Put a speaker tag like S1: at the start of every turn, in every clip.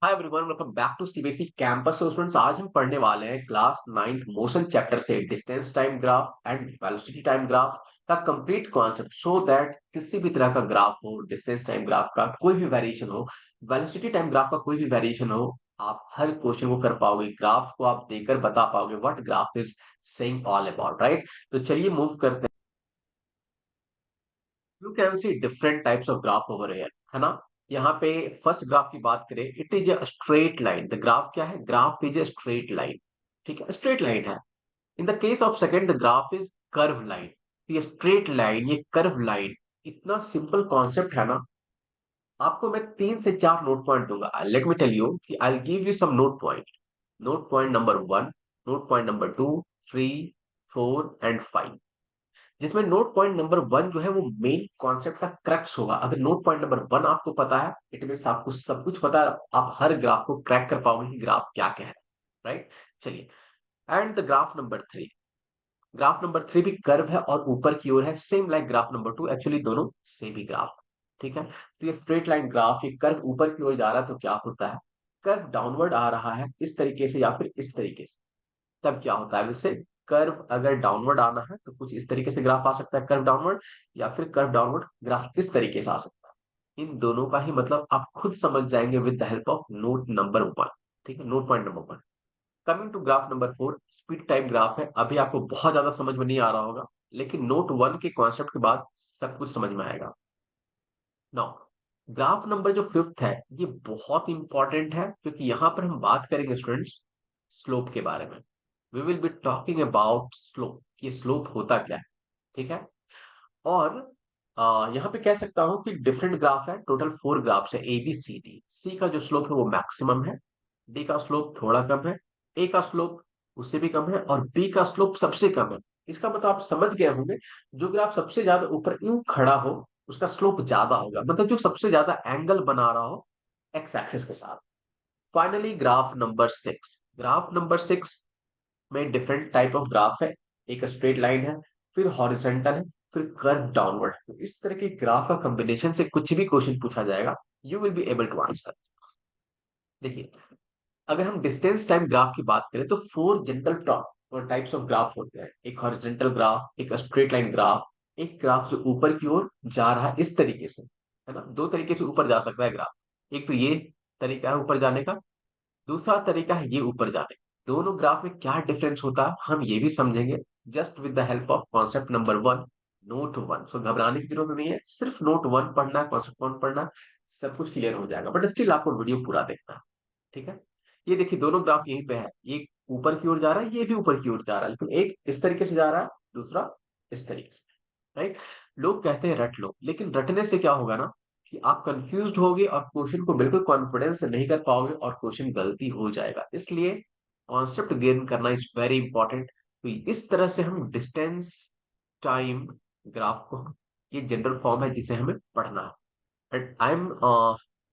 S1: Hi everyone, welcome back to CBSE campus. Students, आज हम पढ़ने वाले हैं क्लास 9th मोशन चैप्टर से distance time graph and velocity time graph का कंप्लीट कॉन्सेप्ट, सो दैट किसी भी तरह का ग्राफ हो, डिस्टेंस टाइम ग्राफ का कोई भी वेरिएशन हो, वेलोसिटी टाइम ग्राफ का कोई भी वेरिएशन हो, आप हर क्वेश्चन को कर पाओगे। ग्राफ को आप देखकर बता पाओगे what graph is saying all about, right. तो चलिए मूव करते हैं। You can C different types of graph over here, है ना। यहाँ पे फर्स्ट ग्राफ की बात करें, it is a straight line. The graph क्या है? Graph is a straight line. ठीक है, स्ट्रेट लाइन है। In the case of second, the graph is curve line. ये स्ट्रेट लाइन, ये कर्व लाइन, इतना सिंपल कॉन्सेप्ट है ना। आपको मैं 3 से 4 नोट पॉइंट दूंगा। लेट मी टेल यू कि I give you some note point. Note point number 1, note point number 2, 3, 4 and 5। जिसमें नोट पॉइंट नंबर 1 जो है वो मेन कॉन्सेप्ट का क्रक्स होगा। अगर नोट पॉइंट नंबर 1 आपको पता है, इट मीन आपको सब कुछ पता है, आप हर ग्राफ को क्रैक कर पाओगे कि ग्राफ क्या कह रहा है, राइट। चलिए, and the graph number 3। Graph number 3 भी कर्व है और ऊपर की ओर है, same like graph number 2। Actually दोनों सेम ही ग्राफ, ठीक है। तो ये स्ट्रेट लाइन ग्राफ, ये कर्व ऊपर की ओर जा रहा है तो क्या होता है? कर्व डाउनवर्ड आ रहा है इस तरीके से या फिर इस तरीके से, तब क्या होता है? वैसे कर्व अगर डाउनवर्ड आना है तो कुछ इस तरीके से ग्राफ आ सकता है, कर्व डाउनवर्ड, या फिर कर्व डाउनवर्ड ग्राफ इस तरीके से आ सकता है। इन दोनों का ही मतलब आप खुद समझ जाएंगे with the help of note number 1। ठीक है, note point number 1। Coming to graph number 4, speed time graph है। अभी आपको बहुत ज्यादा समझ में नहीं आ रहा होगा, लेकिन नोट 1 के कॉन्सेप्ट के बाद सब कुछ समझ में आएगा। नाउ, ग्राफ नंबर जो 5th है, ये बहुत इंपॉर्टेंट है क्योंकि यहां पर हम बात करेंगे स्टूडेंट्स स्लोप के बारे में। We will be talking about slope, ये स्लोप होता क्या है, ठीक है। और यहाँ पे कह सकता हूँ कि डिफरेंट ग्राफ है, टोटल 4 ग्राफ्स है, ए बी सी डी। सी का जो स्लोप है वो मैक्सिमम है, डी का स्लोप थोड़ा कम है, ए का स्लोप उससे भी कम है, और बी का स्लोप सबसे कम है। इसका मतलब आप समझ गए होंगे, जो ग्राफ सबसे ज्यादा ऊपर यूं खड़ा हो उसका स्लोप ज्यादा होगा, मतलब जो सबसे ज्यादा एंगल बना रहा हो एक्स एक्सिस के साथ। Finally graph number 6। Graph number 6 में डिफरेंट टाइप ऑफ ग्राफ है। एक स्ट्रेट लाइन है, फिर हॉरिजेंटल है, फिर कर्व डाउनवर्ड। तो इस तरह के ग्राफ का कॉम्बिनेशन से कुछ भी क्वेश्चन पूछा जाएगा, you will be able to answer. देखिए, अगर हम डिस्टेंस टाइम ग्राफ की बात करें तो 4 जनरल टाइप्स ऑफ ग्राफ होते हैं। एक हॉरिजेंटल ग्राफ, एक स्ट्रेट लाइन ग्राफ, एक ग्राफ जो ऊपर की ओर जा रहा है इस तरीके से, है ना। दो तरीके से ऊपर जा सकता है ग्राफ। एक तो ये तरीका है ऊपर जाने का, दूसरा तरीका है ये ऊपर जाने का। दोनों ग्राफ में क्या डिफरेंस होता है हम ये भी समझेंगे, just with the help of concept number 1, note 1। सो घबराने की जरूरत नहीं है, सिर्फ नोट 1 पढ़ना है, कॉन्सेप्ट 1 पढ़ना है, सब कुछ क्लियर हो जाएगा। बट स्टिल आपको वीडियो पूरा देखना है, ठीक है। ये देखिए, दोनों ग्राफ यहीं पे है, ये ऊपर की ओर जा रहा है, ये भी ऊपर की ओर जा रहा है, लेकिन एक इस तरीके से जा रहा है, दूसरा इस तरीके से, राइट। लोग कहते हैं रट लो, लेकिन रटने से क्या होगा ना कि आप कंफ्यूज होगे और क्वेश्चन को बिल्कुल कॉन्फिडेंस से नहीं कर पाओगे और क्वेश्चन गलती हो जाएगा। इसलिए कॉन्सेप्ट गेन करना इज वेरी इंपॉर्टेंट। तो इस तरह से हम डिस्टेंस टाइम ग्राफ को, ये जनरल फॉर्म है जिसे हमें पढ़ना है, and I am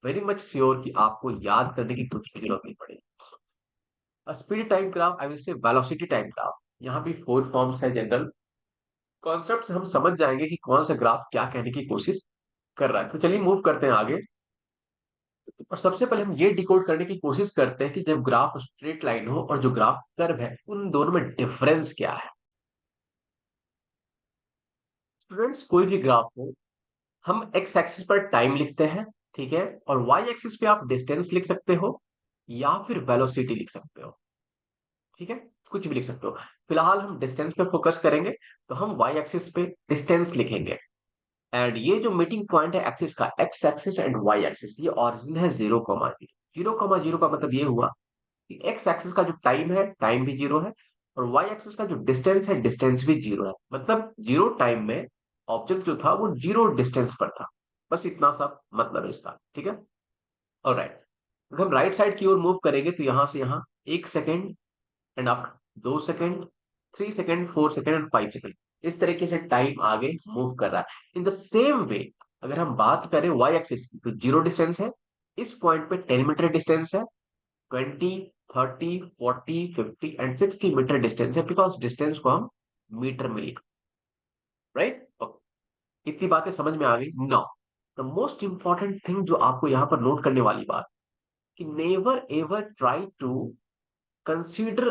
S1: very much sure कि आपको याद करने की कुछ भी जरूरत नहीं पड़ेगी। Speed time graph, I will say velocity time graph. यहाँ भी 4 फॉर्म्स है जनरल कॉन्सेप्ट, हम समझ जाएंगे कि कौन सा ग्राफ क्या कहने की कोशिश कर रहा है। तो चलिए मूव करते हैं आगे। और सबसे पहले हम ये डिकोड करने की कोशिश करते हैं कि जब ग्राफ स्ट्रेट लाइन हो और जो ग्राफ कर्व है, उन दोनों में डिफरेंस क्या है। स्टूडेंट्स, कोई भी ग्राफ हो, हम एक्स एक्सिस पर टाइम लिखते हैं, ठीक है, और वाई एक्सिस पे आप डिस्टेंस लिख सकते हो या फिर वेलोसिटी लिख सकते हो, ठीक है, कुछ भी लिख सकते हो। फिलहाल हम डिस्टेंस पे फोकस करेंगे, तो हम वाई एक्सिस पे डिस्टेंस लिखेंगे। एंड ये जो मीटिंग पॉइंट है एक्सिस का, X axis and Y axis, ये ऑरिजिन है 0,0। 0,0 का मतलब ये हुआ कि एक्स एक्सिस का जो टाइम है, टाइम भी 0 है, और वाई एक्सिस का जो डिस्टेंस है, डिस्टेंस भी 0 है। मतलब 0 टाइम में ऑब्जेक्ट जो था वो 0 डिस्टेंस पर था। बस इतना सा मतलब है इसका, ठीक है। ऑलराइट, अगर हम राइट साइड की ओर मूव करेंगे तो यहां से यहां 1 second, and after 2 second, 3 second, 4 second and 5 second, इस तरीके से टाइम आगे मूव कर रहा है। इन द सेम वे, अगर हम बात करें वाई एक्सिस की, तो 0 डिस्टेंस है, इस पॉइंट पे 10 मीटर डिस्टेंस है, 20, 30, 40, 50 एंड 60 मीटर डिस्टेंस है, बिकॉज डिस्टेंस को हम मीटर में लिख, राइट। इतनी बातें समझ में आ गई। Now the most important thing जो आपको यहाँ पर नोट करने वाली बात, कि never ever try to consider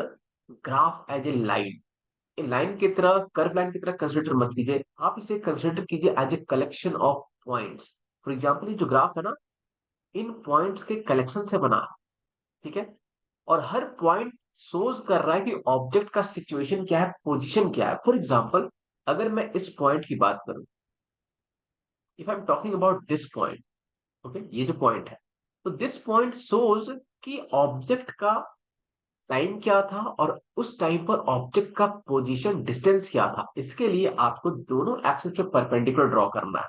S1: graph as a line. ये लाइन की तरह, कर्व लाइन की तरह कंसीडर मत कीजिए, आप इसे कंसीडर कीजिए as a collection of points. For example, ये जो ग्राफ है ना, इन पॉइंट्स के कलेक्शन से बना है, ठीक है। और हर पॉइंट सोज कर रहा है कि ऑब्जेक्ट का सिचुएशन क्या है, पोजीशन क्या है। फॉर एग्जाम्पल, अगर मैं इस पॉइंट की बात करूं, if I am talking about this point, okay, ये जो पॉइंट है, तो दिस पॉइंट शोज कि ऑब्जेक्ट का टाइम क्या था और उस टाइम पर ऑब्जेक्ट का पोजीशन डिस्टेंस क्या था। इसके लिए आपको दोनों एक्सिस पे परपेंडिकुलर ड्रॉ करना है।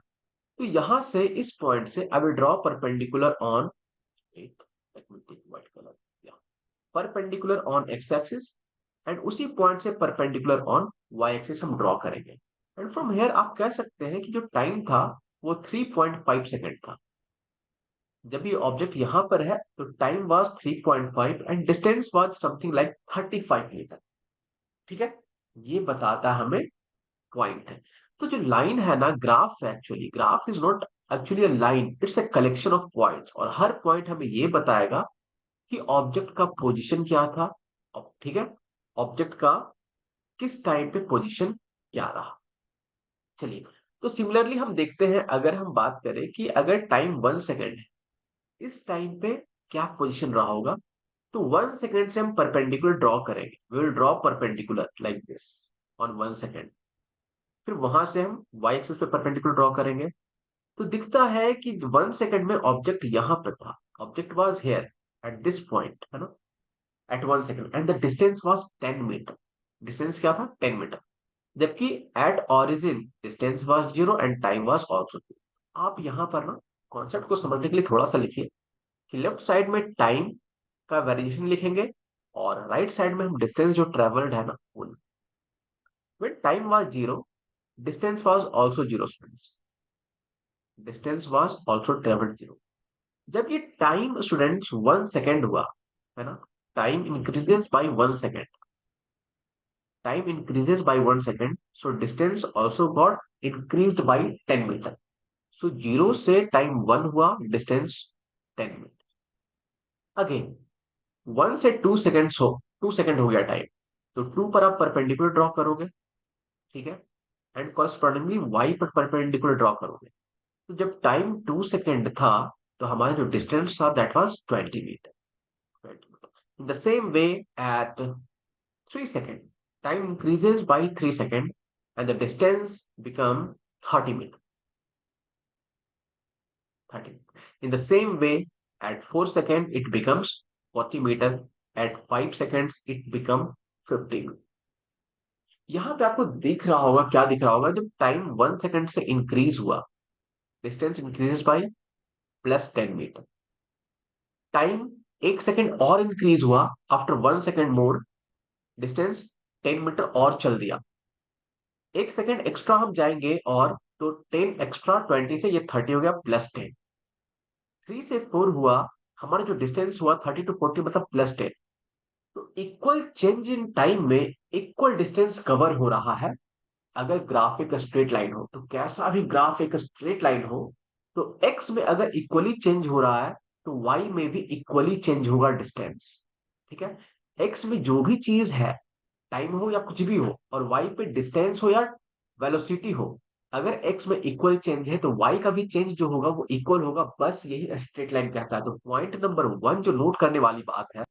S1: तो यहां से इस पॉइंट से I will draw perpendicular on, white colour, perpendicular on X axis, and उसी पॉइंट से परपेंडिकुलर ऑन वाई एक्सिस हम ड्रॉ करेंगे। एंड फ्रॉम हियर आप कह सकते हैं कि जो टाइम था वो 3.5 सेकेंड था। जब ये ऑब्जेक्ट यहां पर है तो time was 3.5 and distance was something like 35 metre, ठीक है। ये बताता है हमें पॉइंट है। तो जो लाइन है ना, ग्राफ है, actually graph is not actually a line, it's a collection of points, और हर पॉइंट हमें ये बताएगा कि ऑब्जेक्ट का पोजीशन क्या था, ठीक है, ऑब्जेक्ट का किस टाइम पे पोजीशन क्या रहा। चलिए, तो सिमिलरली हम देखते हैं, अगर हम बात करें कि अगर टाइम 1 सेकेंड है, इस टाइम पे क्या पोजीशन रहा होगा। तो 1 सेकेंड से हम परपेंडिकुलर ड्रॉ करेंगे, we will draw perpendicular like this on 1 second. फिर वहां से हम वाई एक्सिस पे परपेंडिकुलर ड्रॉ करेंगे। तो दिखता है कि 1 सेकेंड में ऑब्जेक्ट यहां पर था, object was here at this point, है ना, at 1 second, and the distance was 10 metre. Distance क्या था, 10 मीटर। जबकि at origin distance was 0 and time was also 0। आप यहाँ पर ना कॉन्सेप्ट को समझने के लिए थोड़ा सा लिखिए कि लेफ्ट साइड में टाइम का वेरिएशन लिखेंगे और राइट साइड में हम डिस्टेंस जो ट्रेवल्ड है ना वो। When time was 0, distance was also 0 students, distance was also travelled 0। जब ये टाइम स्टूडेंट्स 1 सेकेंड हुआ, है ना, time increases by 1 second, time increases by 1 second, so distance also got increased by 10 metre. So zero से time 1 हुआ, distance 10 metre. Again 1 से 2 second हो, 2 second हो गया टाइम, तो 2 पर आप परपेंडिकुलर ड्रॉ करोगे, ठीक है, एंड कॉरस्पॉन्डिंगली वाई पर परपेंडिकुलर ड्रॉ करोगे। तो जब टाइम 2 सेकेंड था तो हमारा जो डिस्टेंस था that was 20 metre. In the same way at 3 seconds, time increases by 3 seconds and the distance become 30 meter, 30. In the same way, at 4 seconds, it becomes 40 meter. At 5 seconds, it become 50 meter. यहाँ पे आपको दिख रहा होगा, क्या दिख रहा होगा, जब टाइम 1 सेकेंड से इंक्रीज हुआ, distance increase by +10 metre. Time 1 second और इंक्रीज हुआ, after 1 second more, distance 10 metre और चल दिया। 1 सेकेंड एक्स्ट्रा हम जाएंगे और तो 10 एक्स्ट्रा 20 से ये 30 हो गया, +10। 3 से 4 हुआ, हमारा जो डिस्टेंस हुआ 30 to 40 मतलब +10। तो इक्वल चेंज इन टाइम में इक्वल डिस्टेंस कवर हो रहा है। अगर ग्राफ एक स्ट्रेट लाइन हो, तो कैसा भी ग्राफ एक स्ट्रेट लाइन हो, तो एक्स में अगर इक्वली चेंज हो रहा है तो वाई में भी इक्वली चेंज होगा डिस्टेंस, ठीक है। एक्स में जो भी चीज है, टाइम हो या कुछ भी हो, और वाई पे डिस्टेंस हो या वेलोसिटी हो, अगर एक्स में इक्वल चेंज है तो वाई का भी चेंज जो होगा वो इक्वल होगा। बस यही स्ट्रेट लाइन कहता है। तो पॉइंट नंबर 1 जो नोट करने वाली बात है,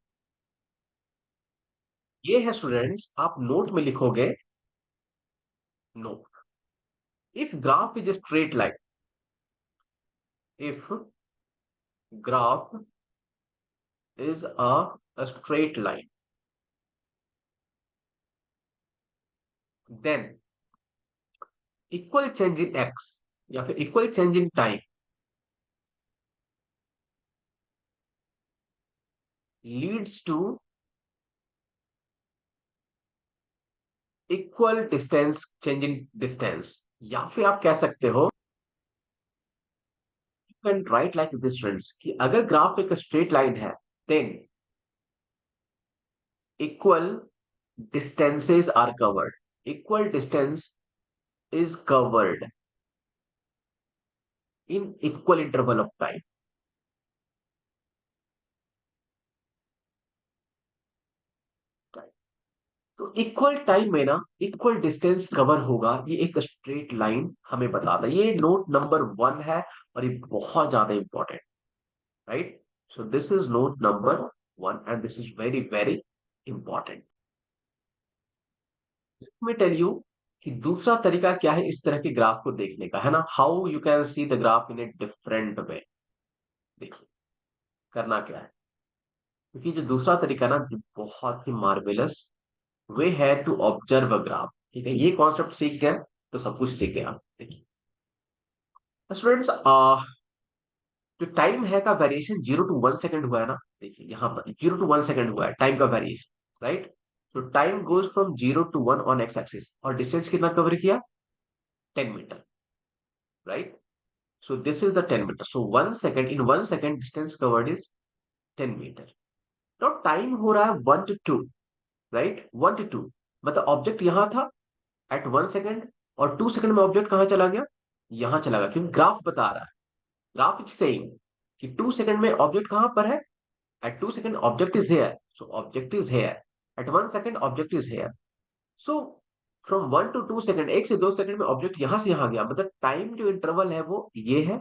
S1: ये है स्टूडेंट्स, आप नोट में लिखोगे, note, if graph is a straight line, if graph is a straight line, then equal change in X या फिर equal change in time leads to equal distance change in distance. या फिर आप कह सकते हो, can write like this friends, कि अगर ग्राफ एक स्ट्रेट लाइन है, then equal distances are covered, equal distance is covered in equal interval of time. तो इक्वल टाइम में ना इक्वल डिस्टेंस कवर होगा, ये एक स्ट्रेट लाइन हमें बताता है। ये नोट नंबर 1 है और ये बहुत ज्यादा important, right? So this is note number 1 and this is very very important. मैं टेल यू कि दूसरा तरीका क्या है इस तरह के ग्राफ को देखने का, है ना, how you can see the graph in a different way. देखिए करना क्या है, क्योंकि जो दूसरा तरीका ना जो बहुत ही मार्वेलस वे है टू ऑब्जर्व अ ग्राफ। ठीक है, ये कॉन्सेप्ट सीख गए तो सब कुछ सीख गए आप। देखिए स्टूडेंट्स, जो टाइम है का वेरिएशन 0 to 1 सेकंड हुआ है ना, देखिए यहाँ पर 0 to 1 सेकंड हुआ है टाइम का वेरिएशन, राइट? तो time goes from 0 to 1 on X axis और डिस्टेंस कितना कवर किया, 10 metre, right? So this is the 10 meter. So 1 second, in 1 second distance covered is 10 meter. Now time हो रहा है 1 to 2, right? 1 to 2 मतलब object यहाँ था एट 1 सेकंड और 2 सेकंड में ऑब्जेक्ट कहाँ चला गया, यहाँ चला गया, क्योंकि ग्राफ बता रहा है, ग्राफ इज सेइंग कि 2 सेकंड में ऑब्जेक्ट कहाँ पर है, at 2 second object is here, so object is here, at 1 second object is here. So from 1 to 2 second, 1 से 2 सेकंड में ऑब्जेक्ट यहाँ से यहाँ गया, मतलब टाइम जो इंटरवल है वो ये है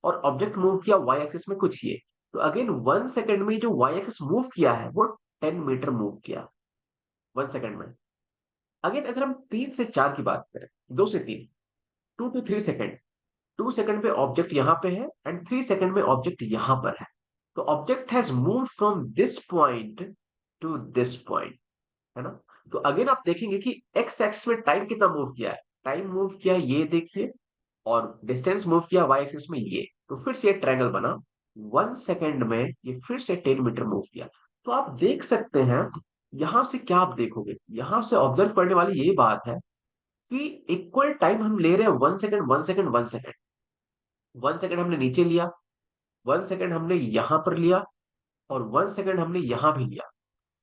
S1: और ऑब्जेक्ट मूव किया वाई एक्सिस में कुछ ये। तो अगेन 1 सेकंड में जो वाई एक्सिस मूव किया है वो 10 मीटर मूव किया 1 सेकंड में। अगेन अगर हम 3 से 4 की बात करें, 2 से 3, 2 to 3 सेकंड, 2 सेकंड पे ऑब्जेक्ट यहाँ पे है एंड 3 सेकंड में ऑब्जेक्ट यहाँ पर है। तो object has move from this point two this point, है ना? तो अगेन आप देखेंगे कि एक्स एक्सिस में टाइम कितना मूव किया है, टाइम मूव किया ये देखिए, और डिस्टेंस मूव किया वाई एक्सिस में ये, तो फिर से एक ट्रायंगल बना 1 सेकंड में, ये फिर से 10 मीटर मूव किया। तो आप देख सकते हैं यहां से क्या आप देखोगे, यहां से ऑब्जर्व करने वाली ये बात है कि इक्वल टाइम हम ले रहे हैं 1 सेकंड 1 सेकंड 1 सेकंड, 1 सेकंड हमने नीचे लिया, 1 सेकंड हमने यहां पर लिया और 1 सेकंड हमने यहां भी लिया।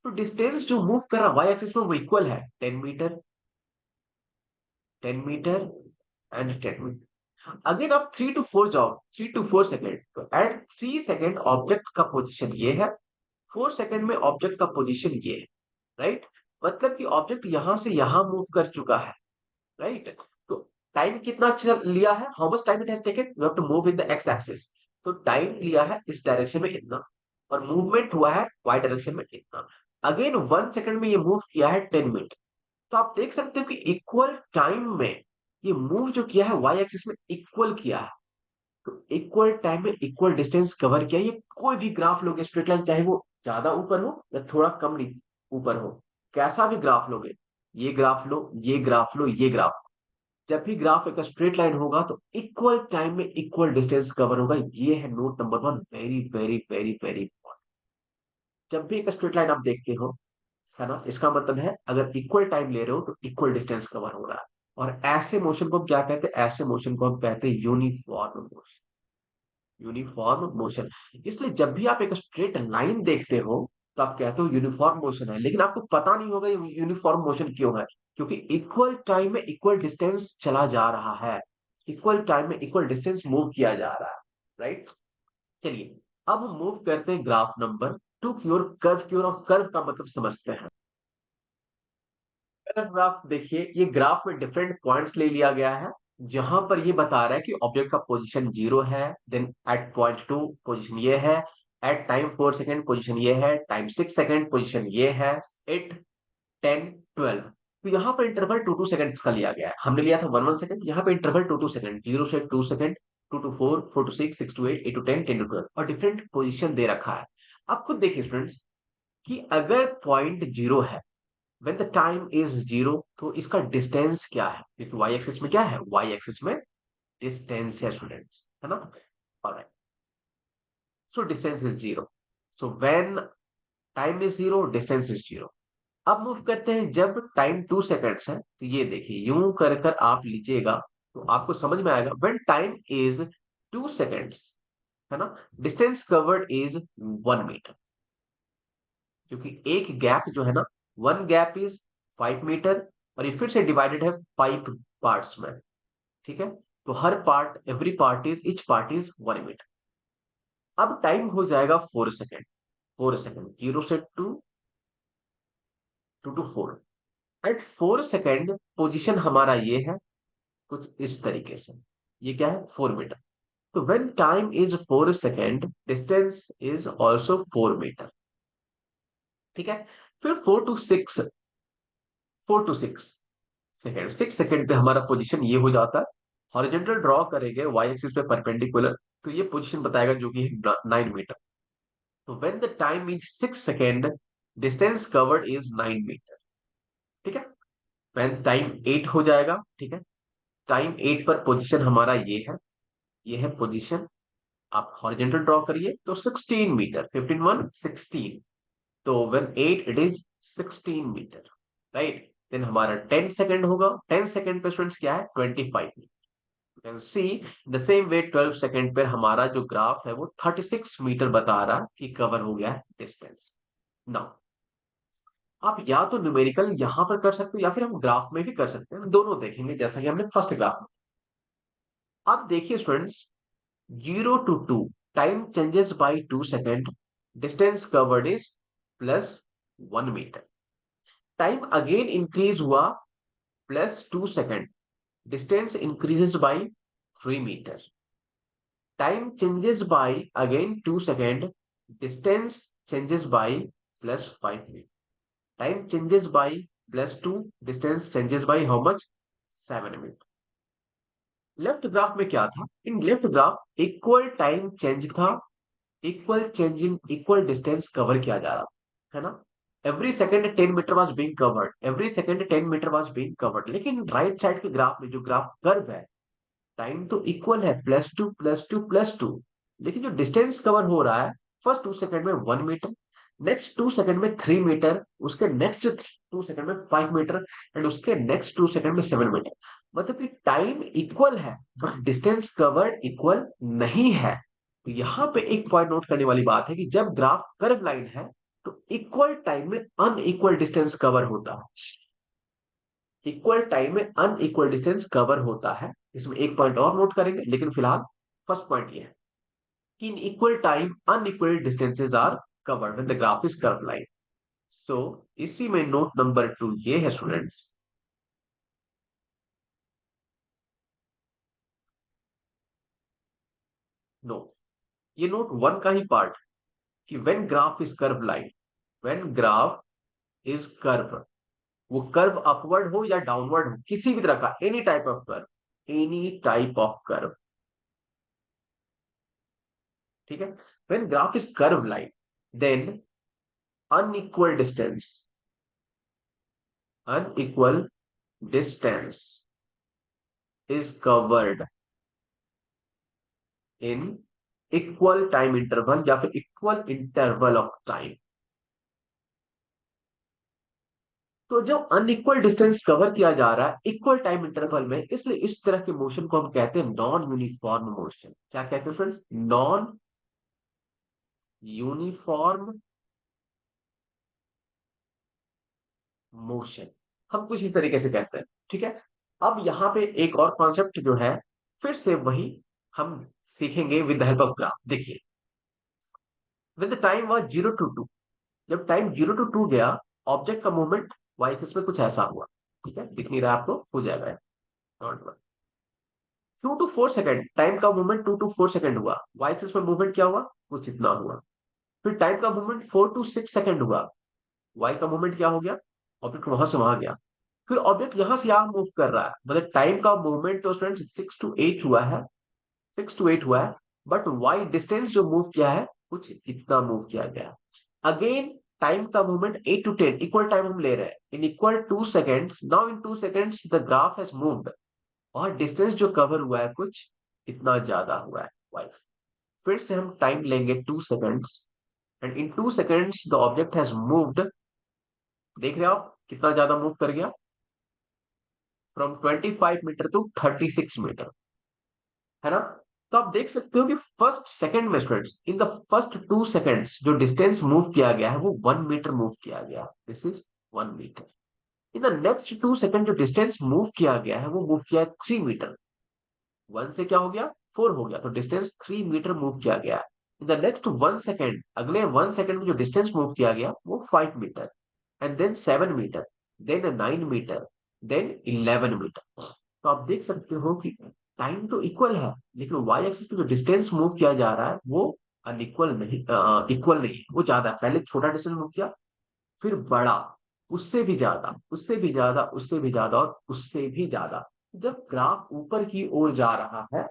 S1: तो डिस्टेंस जो मूव कर रहा वाई एक्सिस में वो इक्वल है 10 metre, 10 metre and 10 metre. Again आप 3 to 4 जाओ, 3 to 4 सेकेंड, तो एट 3 सेकेंड ऑब्जेक्ट का पोजीशन ये है, 4 सेकेंड में ऑब्जेक्ट का पोजीशन ये है, राइट? मतलब कि ऑब्जेक्ट यहां से यहां मूव कर चुका है, राइट? तो टाइम कितना लिया है, how much time it has taken, we have to move in the X axis. तो टाइम लिया है इस डायरेक्शन में इतना और मूवमेंट हुआ है वाई डायरेक्शन में इतना। अगेन 1 सेकंड में ये मूव किया है 10 मीटर। तो आप देख सकते हो कि इक्वल टाइम में ये मूव जो किया है वाई एक्सिस में इक्वल किया है। तो इक्वल टाइम में इक्वल डिस्टेंस कवर किया। ये कोई भी ग्राफ लोगे स्ट्रेट लाइन, चाहे वो ज्यादा ऊपर हो या थोड़ा कम ऊपर हो, कैसा भी ग्राफ लोगे, ये ग्राफ लो, ये ग्राफ लो, ये ग्राफ, जब भी ग्राफ एक स्ट्रेट लाइन होगा तो इक्वल टाइम में इक्वल डिस्टेंस कवर होगा। ये है note number 1, very very very very important. जब भी एक स्ट्रेट लाइन आप देखते हो, है ना, इसका मतलब है अगर इक्वल टाइम ले रहे हो तो इक्वल डिस्टेंस कवर हो रहा है। और ऐसे मोशन को हम क्या कहते हैं, ऐसे मोशन को हम कहते हैं यूनिफॉर्म मोशन, यूनिफॉर्म मोशन। इसलिए जब भी आप एक स्ट्रेट लाइन देखते हो तो आप कहते हो यूनिफॉर्म मोशन है, लेकिन आपको पता नहीं होगा ये यूनिफॉर्म मोशन क्यों है, क्योंकि इक्वल टाइम में इक्वल डिस्टेंस चला जा रहा है, इक्वल टाइम में इक्वल डिस्टेंस मूव किया जा रहा है, राइट? चलिए अब हम मूव करते हैं ग्राफ नंबर 2 की ओर, कर्व की ओर, और कर्व का मतलब समझते हैं। अगर ग्राफ देखिए, ये ग्राफ में डिफरेंट पॉइंट्स ले लिया गया है, जहां पर ये बता रहा है कि ऑब्जेक्ट का पोजीशन 0 है, देन एट पॉइंट 2 पोजीशन ये है, एट टाइम 4 सेकेंड पोजीशन ये है, टाइम 6 सेकेंड पोजीशन ये है, 8, 10, 12। तो यहाँ पर इंटरवल 2 2 सेकंड का लिया गया है, हमने लिया था 1 1 सेकंड, यहाँ पे इंटरवल 2 2 सेकंड, 0 से 2 second, 2 to 4, 4 to 6, 6 to 8, 8 to 10, 10 to 12, और डिफरेंट पोजिशन दे रखा है। आप खुद देखिए स्टूडेंट्स कि अगर पॉइंट 0 है, when the time is 0, तो इसका डिस्टेंस क्या है, क्योंकि वाई एक्सिस में क्या है, वाई एक्सिस में डिस्टेंस है स्टूडेंट्स, है ना? Alright, so distance is 0, so when time is 0 distance is 0। अब मूव करते हैं जब टाइम 2 सेकंड्स है, तो ये देखिए यूं कर कर आप लीजिएगा तो आपको समझ में आएगा, व्हेन टाइम इज 2 सेकंड्स, है ना, डिस्टेंस कवर्ड इज 1 मीटर, क्योंकि एक गैप जो है ना, वन गैप इज 5 मीटर, और ये फिर से डिवाइडेड है 5 पार्ट्स में, ठीक है? तो हर part, every part is, each part is 1 metre. अब टाइम हो जाएगा 4 सेकेंड, 4 सेकेंड, 0 से 2, 2 to 4, एट 4 सेकेंड पोजिशन हमारा ये है कुछ इस तरीके से, ये क्या है 4 मीटर। तो when time is 4 second distance is also 4 metre. ठीक है। फिर 4 to 6 सेकेंड, 6 सेकेंड पे हमारा पोजीशन ये हो जाता है। हॉरिजॉन्टल ड्रॉ करेंगे वाई एक्सिस पे परपेंडिकुलर, तो ये पोजीशन बताएगा जो कि 9 मीटर। तो when the time is 6 second distance covered is 9 metre. ठीक है। व्हेन टाइम 8 हो जाएगा, ठीक है, टाइम 8 पर पोजीशन हमारा ये है पोजीशन। आप हॉरिजॉन्टल ड्रॉ करिए तो 16 मीटर, 15 1 16। तो when 8 it is 16 metre, right. Then हमारा 10 सेकेंड होगा, 10 सेकेंड पे स्टूडेंट्स क्या है 25 metre. You can see the same way 12 second पर हमारा जो ग्राफ है वो 36 मीटर बता रहा कि कवर हो गया है डिस्टेंस। नाउ आप या तो न्यूमेरिकल यहां पर कर सकते हो या फिर हम ग्राफ में भी कर सकते हैं, दोनों देखेंगे जैसा कि हमने फर्स्ट ग्राफ में। अब देखिए students, 0 to 2 time changes by 2 second, distance covered is +1 metre. Time again increase हुआ +2 second, distance increases by 3 metre. Time changes by again 2 second, distance changes by +5 metre. Time changes by +2, distance changes by how much 7 metre. Left graph में क्या था, in left graph equal time change था, equal change in equal distance cover किया जा रहा है ना। Every second 10 metre was being covered, every second 10 metre was being covered. लेकिन राइट साइड के ग्राफ में जो ग्राफ कर्व है, टाइम तो इक्वल है +2 +2 +2, लेकिन जो डिस्टेंस कवर हो रहा है फर्स्ट 2 सेकेंड में 1 मीटर, नेक्स्ट 2 सेकेंड में 3 मीटर, उसके नेक्स्ट 2 सेकेंड में 5 मीटर, एंड उसके नेक्स्ट 2 सेकेंड में 7 मीटर। मतलब कि टाइम इक्वल है बट डिस्टेंस कवर्ड इक्वल नहीं है। तो यहाँ पे एक पॉइंट नोट करने वाली बात है कि जब ग्राफ कर्व लाइन है तो इक्वल टाइम में अनइक्वल डिस्टेंस कवर होता है, इक्वल टाइम में अनइक्वल डिस्टेंस कवर होता है। इसमें एक पॉइंट और नोट करेंगे, लेकिन फिलहाल फर्स्ट पॉइंट ये है कि in equal time unequal distances are covered when the graph is curve line. So इसी में नोट नंबर 2 ये है स्टूडेंट्स। नो, ये नोट 1 का ही पार्ट, कि when graph is curve line, when graph is curve, वो कर्व अपवर्ड हो या डाउनवर्ड हो, किसी भी तरह का any type of curve, any type of curve, ठीक है। When graph is curve line, then unequal distance, unequal distance is covered in equal time interval या फिर equal interval of time। तो जब अनइक्वल डिस्टेंस कवर किया जा रहा है इक्वल टाइम इंटरवल में, इसलिए इस तरह के मोशन को हम कहते हैं नॉन यूनिफॉर्म मोशन। क्या कहते हैं फ्रेंड्स, नॉन यूनिफॉर्म मोशन, हम कुछ इस तरीके से कहते हैं। ठीक है। अब यहाँ पे एक और कॉन्सेप्ट जो है, फिर से वही हम सीखेंगे with the help of graph. देखिए, with the time was 0 to 2, जब टाइम 0 to 2 गया, ऑब्जेक्ट का मूवमेंट वाई एक्सिस में कुछ ऐसा हुआ। ठीक है, दिख नहीं रहा आपको, हो जाएगा, don't worry. 2 to 4 second time का मूवमेंट 2 to 4 सेकंड हुआ, वाई एक्सिस में मूवमेंट क्या हुआ, कुछ इतना हुआ। फिर टाइम का मूवमेंट 4 to 6 सेकंड हुआ, वाई का मूवमेंट क्या हो गया, ऑब्जेक्ट वहां से वहां गया। फिर ऑब्जेक्ट यहां से यहां मूव कर रहा है, मतलब टाइम का मूवमेंट तो स्टूडेंट 6 to 8 हुआ है, 6 to 8 हुआ है, बट वाई डिस्टेंस जो मूव किया है कुछ इतना मूव किया गया। अगेन टाइम का मूवमेंट 8 to 10, इक्वल टाइम हम ले रहे हैं in equal 2 seconds. Now in 2 seconds the graph has moved, और डिस्टेंस जो कवर हुआ है कुछ इतना ज्यादा हुआ है वाई। फिर से हम टाइम लेंगे 2 seconds, and in 2 seconds the object has moved, देख रहे हो आप कितना ज्यादा मूव कर गया, फ्रॉम 25 मीटर टू 36 मीटर, है ना। तो आप देख सकते हो कि फर्स्ट सेकंड में students, in the first 2 seconds जो डिस्टेंस मूव किया गया है वो 1 मीटर मूव किया गया, this is 1 metre. In the next 2 second जो डिस्टेंस मूव किया गया है वो मूव किया है 3 मीटर, 1 से क्या हो गया 4 हो गया, तो डिस्टेंस 3 मीटर मूव किया गया। इन द नेक्स्ट 1 सेकेंड, अगले 1 सेकेंड में जो डिस्टेंस मूव किया गया वो 5 metre, and then 7 metre. Then 9 metre, then 11 metre. तो आप देख सकते हो कि टाइम तो इक्वल है, लेकिन वाई एक्सिस पे जो डिस्टेंस मूव किया जा रहा है वो अनइक्वल नहीं, इक्वल नहीं है, वो ज्यादा है। पहले छोटा डिस्टेंस मूव किया, फिर बड़ा, उससे भी ज्यादा, उससे भी ज्यादा, उससे भी ज्यादा और उससे भी ज्यादा। जब ग्राफ ऊपर की ओर जा रहा है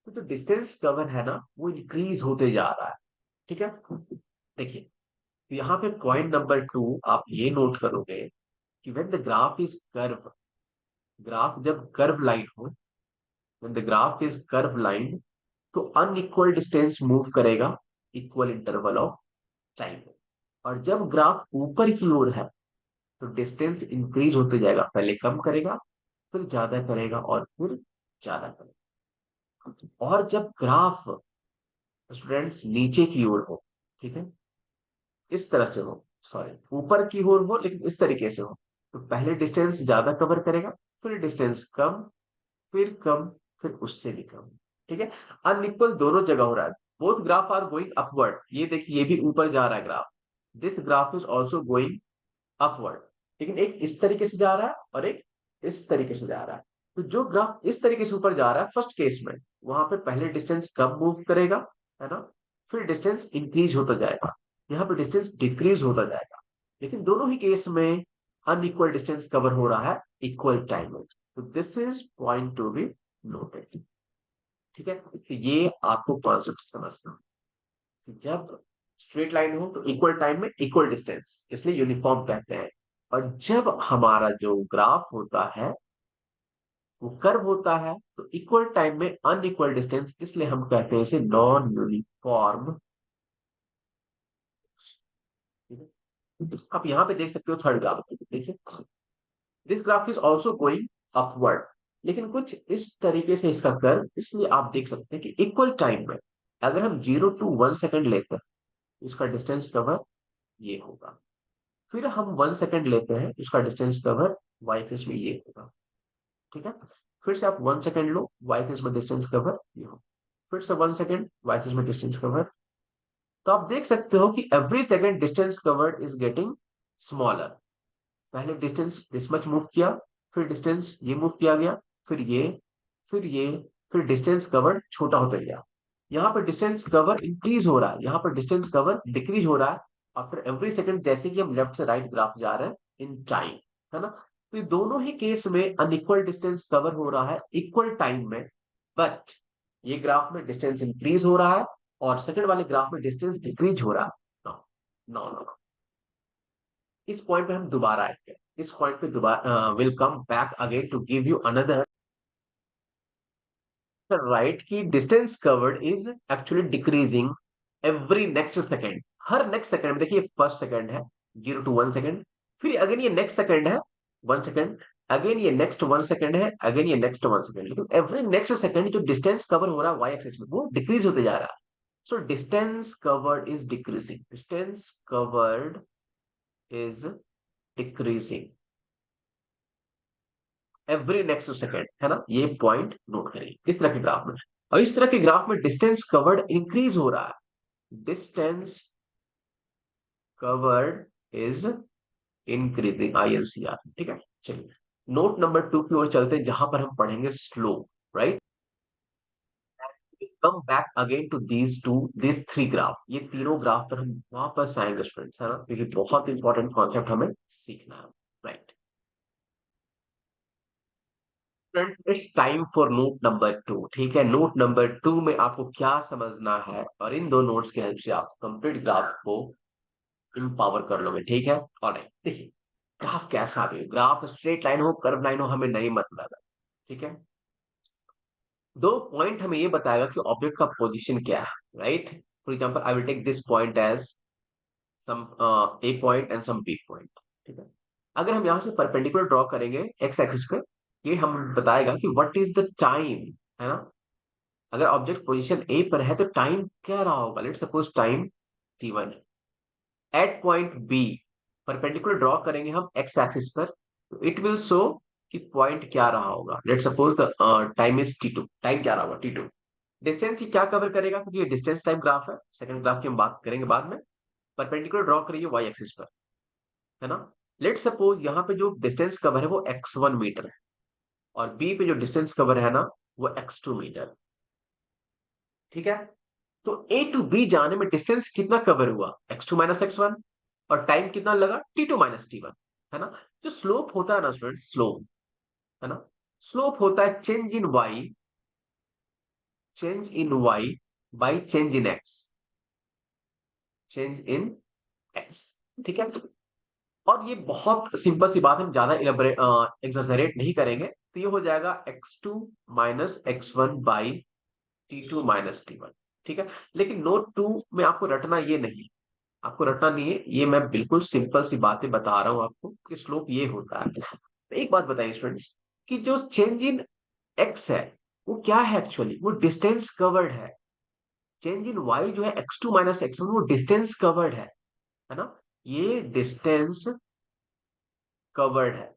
S1: तो जो डिस्टेंस कवर है ना वो इंक्रीज होते जा रहा है। ठीक है, देखिए, तो यहाँ पे पॉइंट नंबर 2 आप ये नोट करोगे कि when the graph is curve, graph जब कर्व लाइन हो, when the graph is curve line, तो अनइक्वल डिस्टेंस मूव करेगा इक्वल इंटरवल ऑफ टाइम। और जब ग्राफ ऊपर की ओर है तो डिस्टेंस इंक्रीज होते जाएगा, पहले कम करेगा, फिर ज्यादा करेगा और फिर ज्यादा करेगा। और जब ग्राफ स्टूडेंट्स नीचे की ओर हो, ठीक है, इस तरह से हो, सॉरी ऊपर की ओर हो लेकिन इस तरीके से हो, तो पहले डिस्टेंस ज्यादा कवर करेगा, फिर डिस्टेंस कम, फिर कम, फिर उससे भी कम। ठीक है, अनइक्वल दोनों जगह हो रहा है। Both graph are going upward, ये देखिए ये भी ऊपर जा रहा है graph, this graph is also going upward, लेकिन एक इस तरीके से जा रहा है और एक इस तरीके से जा रहा है। तो जो ग्राफ इस तरीके से ऊपर जा रहा है फर्स्ट केस में, वहां पे पहले डिस्टेंस कम मूव करेगा, है ना, फिर डिस्टेंस इंक्रीज होता जाएगा, यहाँ पे डिस्टेंस डिक्रीज होता जाएगा। लेकिन दोनों ही केस में अनइक्वल डिस्टेंस कवर हो रहा है इक्वल टाइम में। तो this is point to be noted. ठीक है, तो ये आपको कॉन्सेप्ट समझना कि जब स्ट्रेट लाइन हो तो इक्वल टाइम में इक्वल डिस्टेंस, इसलिए यूनिफॉर्म कहते हैं। और जब हमारा जो ग्राफ होता है वो कर्व होता है तो इक्वल टाइम में अनइक्वल डिस्टेंस, इसलिए हम कहते हैं इसे नॉन यूनिफॉर्म। आप यहाँ पे देख सकते हो थर्ड ग्राफ, देखिए, this graph is also going upward, लेकिन कुछ इस तरीके से इसका कर्व, इसलिए आप देख सकते हैं कि इक्वल टाइम में अगर हम 0 to 1 सेकेंड लेते हैं, इसका डिस्टेंस कवर ये होगा, फिर हम 1 सेकेंड लेते हैं, इसका डिस्टेंस कवर वाई एक्सिस में ये होगा। ठीक है, फिर से आप 1 सेकेंड लो, वाई एक्सिस में डिस्टेंस कवर ये हो, फिर से 1 सेकेंड, वाई एक्सिस में डिस्टेंस कवर। तो आप देख सकते हो कि every second distance covered is getting smaller. पहले डिस्टेंस दिस मच मूव किया, फिर डिस्टेंस ये मूव किया गया, फिर ये, फिर ये, फिर डिस्टेंस कवर्ड छोटा होता गया। यहाँ पर डिस्टेंस कवर इंक्रीज हो रहा है, यहाँ पर डिस्टेंस कवर डिक्रीज हो रहा है आफ्टर एवरी सेकंड, जैसे कि हम लेफ्ट से राइट ग्राफ जा रहे हैं इन टाइम, है ना। तो ये दोनों ही केस में अनइक्वल डिस्टेंस कवर हो रहा है इक्वल टाइम में, बट ये ग्राफ में डिस्टेंस इंक्रीज हो रहा है और सेकंड वाले ग्राफ में डिस्टेंस डिक्रीज हो रहा है। नो नो नो, इस पॉइंट पे हम दोबारा आएंगे, इस पॉइंट पे दोबारा will come back again to give you another right की distance covered is actually decreasing every next second. हर नेक्स्ट सेकेंड में देखिए, फर्स्ट सेकेंड है 0 to 1 सेकेंड, फिर अगेन ये नेक्स्ट सेकेंड है 1 सेकेंड, अगेन ये नेक्स्ट 1 सेकेंड है, अगेन ये नेक्स्ट 1 सेकेंड, लेकिन एवरी नेक्स्ट सेकेंड जो डिस्टेंस कवर हो रहा है वाई एक्सिस में वो डिक्रीज होते जा रहा है। So distance covered is decreasing, distance covered is decreasing every next second, है ना, ये पॉइंट नोट करिए इस तरह के ग्राफ में। और इस तरह के ग्राफ में डिस्टेंस कवर्ड इंक्रीज हो रहा है, distance covered is increasing, INCR। ठीक है, चलिए नोट नंबर 2 की ओर चलते हैं जहां पर हम पढ़ेंगे slow, right. Come back again to these three graph, ये तीनों ग्राफ पर हम वापस आएंगे स्टूडेंट्स, है ना, क्योंकि बहुत इंपॉर्टेंट कॉन्सेप्ट हमें सीखना है, right. It's time for note number 2। ठीक है, नोट नंबर 2 में आपको क्या समझना है और इन दो नोट्स की हेल्प से आप कंप्लीट ग्राफ को इम्पावर कर लोगे। ठीक है, और देखिए ग्राफ कैसा भी, ग्राफ स्ट्रेट लाइन हो कर्व लाइन हो हमें नहीं मतलब है। ठीक है, दो पॉइंट हमें ये बताएगा कि ऑब्जेक्ट का पोजीशन क्या है, right. For example I will take this point as some A point and some B point. ठीक है, अगर हम यहाँ से परपेंडिकुलर ड्रॉ करेंगे एक्स एक्सिस पे, ये हम बताएगा कि व्हाट इज द टाइम, है ना। अगर ऑब्जेक्ट पोजीशन ए पर है तो टाइम क्या रहा होगा, let suppose time t1। At point B perpendicular draw करेंगे हम एक्स एक्सिस पर, तो इट विल शो कि पॉइंट क्या रहा होगा, let suppose time is t2, time क्या रहा होगा t2। डिस्टेंस ही क्या कवर करेगा, क्योंकि ये डिस्टेंस टाइम ग्राफ है, सेकंड ग्राफ की हम बात करेंगे बाद में। परपेंडिकुलर ड्रॉ करिए वाई एक्सिस पर, है ना, लेट सपोज यहाँ पे जो डिस्टेंस कवर है वो x1 मीटर है, और बी पे जो डिस्टेंस कवर है ना वो x2 मीटर। ठीक है, तो ए टू बी जाने में डिस्टेंस कितना कवर हुआ, x2 माइनस x1, और टाइम कितना लगा, t2 माइनस t1, है ना। जो स्लोप होता है ना स्टूडेंट, स्लोप, है ना, स्लोप होता है change in y by change in x, change in x. ठीक है, और ये बहुत सिंपल सी बात है, हम ज्यादा एक्सजरेट नहीं करेंगे, तो ये हो जाएगा x2 minus x1 by t2 minus t1। ठीक है, लेकिन नोट 2 में आपको रटना ये नहीं, आपको रटना नहीं है, ये मैं बिल्कुल सिंपल सी बातें बता रहा हूं आपको कि स्लोप ये होता है। तो एक बात बताइए स्टूडेंट्स, कि जो चेंज इन एक्स है वो क्या है, एक्चुअली वो डिस्टेंस कवर्ड है। चेंज इन वाई जो है x2 माइनस x1, वो डिस्टेंस कवर्ड है ना, ये डिस्टेंस कवर्ड है।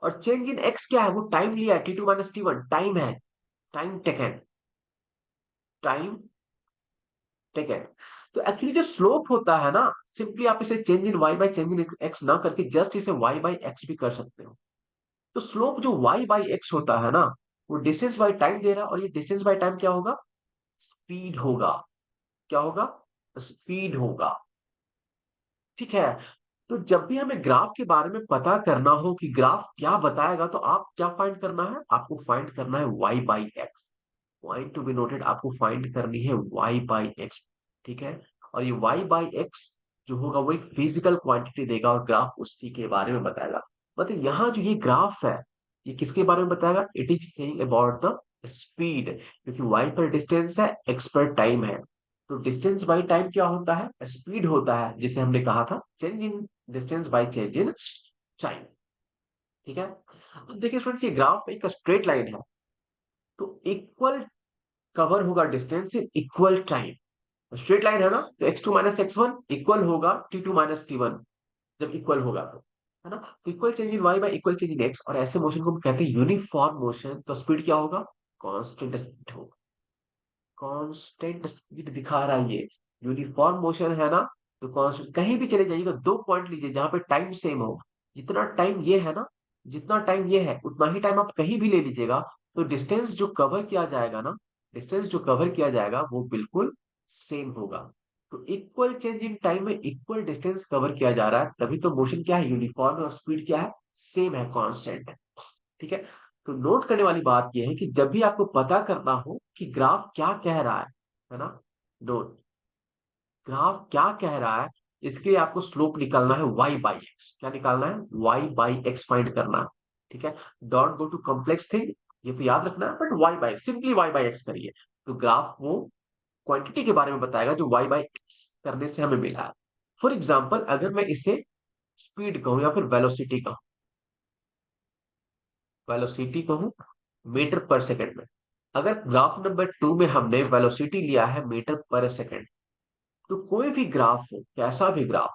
S1: और चेंज इन एक्स क्या है, वो टाइम लिया है, t2 माइनस t1 टाइम है, टाइम टेकन, टाइम टेकन। तो एक्चुअली जो स्लोप होता है ना, सिंपली आप इसे change in y by change in x ना करके जस्ट इसे वाई बाई एक्स भी कर सकते हो। तो स्लोप जो वाई बाई एक्स होता है ना, वो डिस्टेंस बाई टाइम दे रहा है, और ये डिस्टेंस बाई टाइम क्या होगा, स्पीड होगा। क्या होगा, स्पीड होगा। ठीक है, तो जब भी हमें ग्राफ के बारे में पता करना हो कि ग्राफ क्या बताएगा, तो आप क्या फाइंड करना है, आपको फाइंड करना है y by x. Point to be noted, आपको फाइंड करनी है वाई बाई एक्स। ठीक है, और ये वाई बाई एक्स जो होगा वो एक फिजिकल क्वांटिटी देगा, और ग्राफ उसी के बारे में बताएगा। मतलब यहाँ जो ये ग्राफ है, ये किसके बारे में बताएगा, it is saying about the speed, क्योंकि वाई पर डिस्टेंस है, एक्स पर टाइम है। तो डिस्टेंस बाई टाइम क्या होता है, स्पीड होता है, जिसे हमने कहा था change in distance by change in time. ठीक है, अब देखिए स्टूडेंट्स, ये ग्राफ एक स्ट्रेट लाइन है, तो इक्वल कवर होगा distance in equal time. Straight line है ना, तो x2 माइनस x1 इक्वल होगा t2 माइनस t1, जब इक्वल होगा तो, है ना। तो equal change in y by equal change in x, और ऐसे मोशन को हम कहते हैं यूनिफॉर्म मोशन। तो स्पीड क्या होगा, कांस्टेंट स्पीड होगा, कांस्टेंट स्पीड दिखा रहा है ये, यूनिफॉर्म मोशन है ना। तो कांस्टेंट, कहीं भी चले जाइएगा, दो पॉइंट लीजिए जहां पे टाइम सेम हो, जितना टाइम ये है ना, जितना टाइम ये है उतना ही टाइम आप कहीं भी ले लीजिएगा, तो डिस्टेंस जो कवर किया जाएगा ना, डिस्टेंस जो कवर किया जाएगा वो बिल्कुल सेम होगा। तो इक्वल चेंज इन टाइम में इक्वल डिस्टेंस कवर किया जा रहा है, तभी तो मोशन क्या है, यूनिफॉर्म है, और स्पीड क्या है, सेम है, कांस्टेंट है। ठीक है, तो नोट करने वाली बात यह है कि जब भी आपको पता करना हो कि ग्राफ क्या कह रहा है ना, नोट, ग्राफ क्या कह रहा है, इसके लिए आपको स्लोप निकालना है y बाई एक्स। क्या निकालना है, y बाई एक्स फाइंड करना है। ठीक है, don't go to complex thing, ये तो याद रखना है, but y by x, simply y by x करिए, तो ग्राफ वो क्वांटिटी के बारे में बताएगा जो y बाई एक्स करने से हमें मिला है। फॉर एग्जाम्पल, अगर मैं इसे स्पीड कहूं या फिर वेलोसिटी कहूं, वेलोसिटी कहूं मीटर पर सेकंड में, अगर ग्राफ नंबर 2 में हमने वेलोसिटी लिया है मीटर पर सेकंड, तो कोई भी ग्राफ हो, कैसा भी ग्राफ,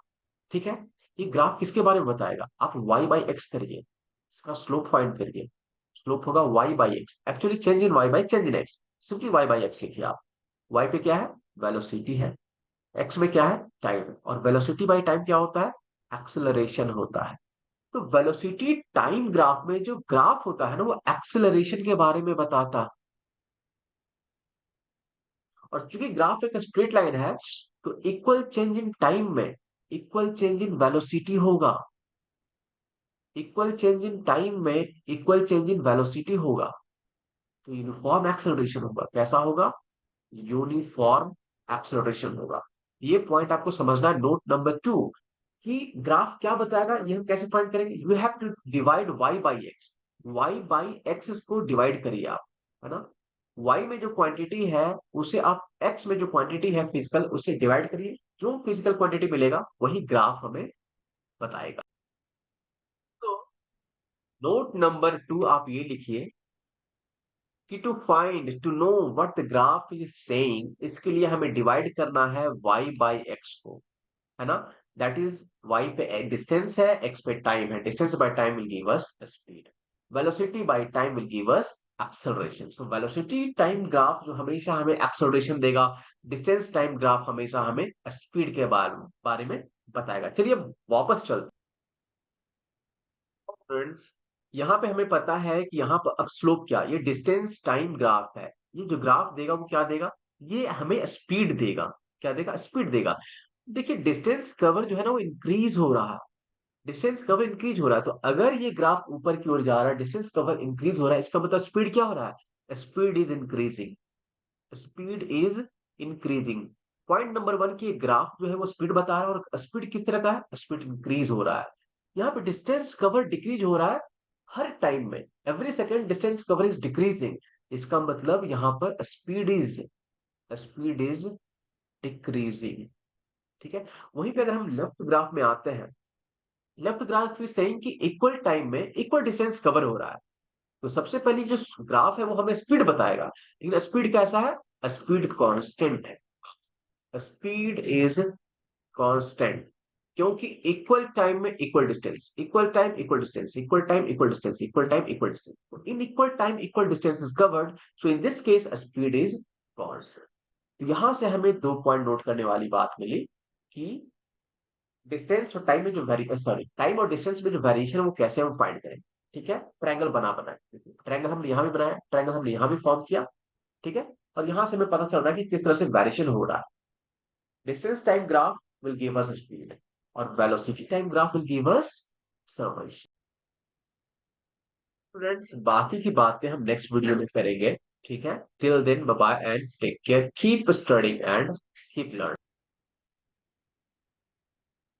S1: ठीक है, ये ग्राफ किसके बारे में बताएगा, आप y बाई एक्स करिए, इसका स्लोप फाइंड करिए, स्लोप होगा y by x, actually change in y by change in x, simply y by x लिखिए आप। y पे क्या है, वेलोसिटी है, x में क्या है, टाइम है, और वेलोसिटी बाई टाइम क्या होता है, एक्सेलरेशन होता है। तो वेलोसिटी टाइम ग्राफ में जो ग्राफ होता है ना, वो एक्सेलरेशन के बारे में बताता है। और चूंकि ग्राफ एक स्ट्रेट लाइन है, तो इक्वल चेंज इन टाइम में इक्वल चेंज इन वेलोसिटी होगा, इक्वल चेंज इन टाइम में इक्वल चेंज इन वेलोसिटी होगा। तो यूनिफॉर्म एक्सेलरेशन होगा, कैसा होगा, यूनिफॉर्म एक्सेलरेशन होगा। ये पॉइंट आपको समझना है, नोट नंबर 2, कि ग्राफ क्या बताएगा, ये हम कैसे फाइंड करेंगे, you have to divide y by x, y by x को डिवाइड करिए आप, है ना। y में जो क्वांटिटी है उसे आप x में जो क्वांटिटी है फिजिकल, उससे डिवाइड करिए, जो फिजिकल क्वांटिटी मिलेगा वही ग्राफ हमें बताएगा। तो नोट नंबर 2 आप ये लिखिए कि to know what the graph is saying, इसके लिए हमें डिवाइड करना है y बाई एक्स को, है ना। दैट इज y पे डिस्टेंस है, x पे टाइम है, distance by time will give us speed, velocity by time will give us acceleration. So velocity time graph जो हमेशा हमें एक्सेलरेशन देगा, डिस्टेंस टाइम ग्राफ हमेशा हमें स्पीड के बारे में बताएगा। चलिए अब वापस चलते फ्रेंड्स, यहाँ पे हमें पता है कि यहाँ पर अब स्लोप क्या, ये डिस्टेंस टाइम ग्राफ है। ये जो ग्राफ देगा वो क्या देगा, ये हमें स्पीड देगा। क्या देगा, स्पीड देगा। देखिए डिस्टेंस कवर जो है ना वो इंक्रीज हो रहा है, डिस्टेंस कवर इंक्रीज हो रहा है। तो अगर ये ग्राफ ऊपर की ओर जा रहा है, डिस्टेंस कवर इंक्रीज हो रहा है, इसका मतलब स्पीड क्या हो रहा है, speed is increasing, speed is increasing. Point number one की ग्राफ जो है वो स्पीड बता रहा है, और स्पीड किस तरह का है, स्पीड इंक्रीज हो रहा है। यहाँ पे डिस्टेंस कवर डिक्रीज हो रहा है हर टाइम में, every second distance cover is decreasing. इसका मतलब यहाँ पर स्पीड इज डिक्रीजिंग। ठीक है। वहीं पे अगर हम लेफ्ट ग्राफ में आते हैं, लेफ्ट ग्राफ इज सेइंग कि इक्वल टाइम में इक्वल डिस्टेंस कवर हो रहा है। तो सबसे पहली जो ग्राफ है वो हमें स्पीड बताएगा, लेकिन स्पीड कैसा है, स्पीड कांस्टेंट है, स्पीड इज कांस्टेंट। क्योंकि इक्वल टाइम में equal distance, equal time equal distance, equal time equal distance, equal time equal distance, in equal time equal distance is covered, so in this case speed is constant. यहां से हमें 2 point note करने वाली बात मिली कि distance और time में जो वेरी सॉरी टाइम और डिस्टेंस में जो वेरिएशन है वो कैसे हम फाइंड करें। ठीक है, ट्रायंगल बना ट्रायंगल हमने यहाँ भी बनाया, ट्रायंगल हमने यहाँ भी फॉर्म किया। ठीक है, और यहाँ से हमें पता चल रहा है कि किस तरह से वेरिएशन हो रहा है। Distance time graph will give us speed, और velocity time graph will give us surveillance. Students, बाकी की बातें हम नेक्स्ट वीडियो में करेंगे। ठीक है, till then bye bye and take care, keep studying and keep learning.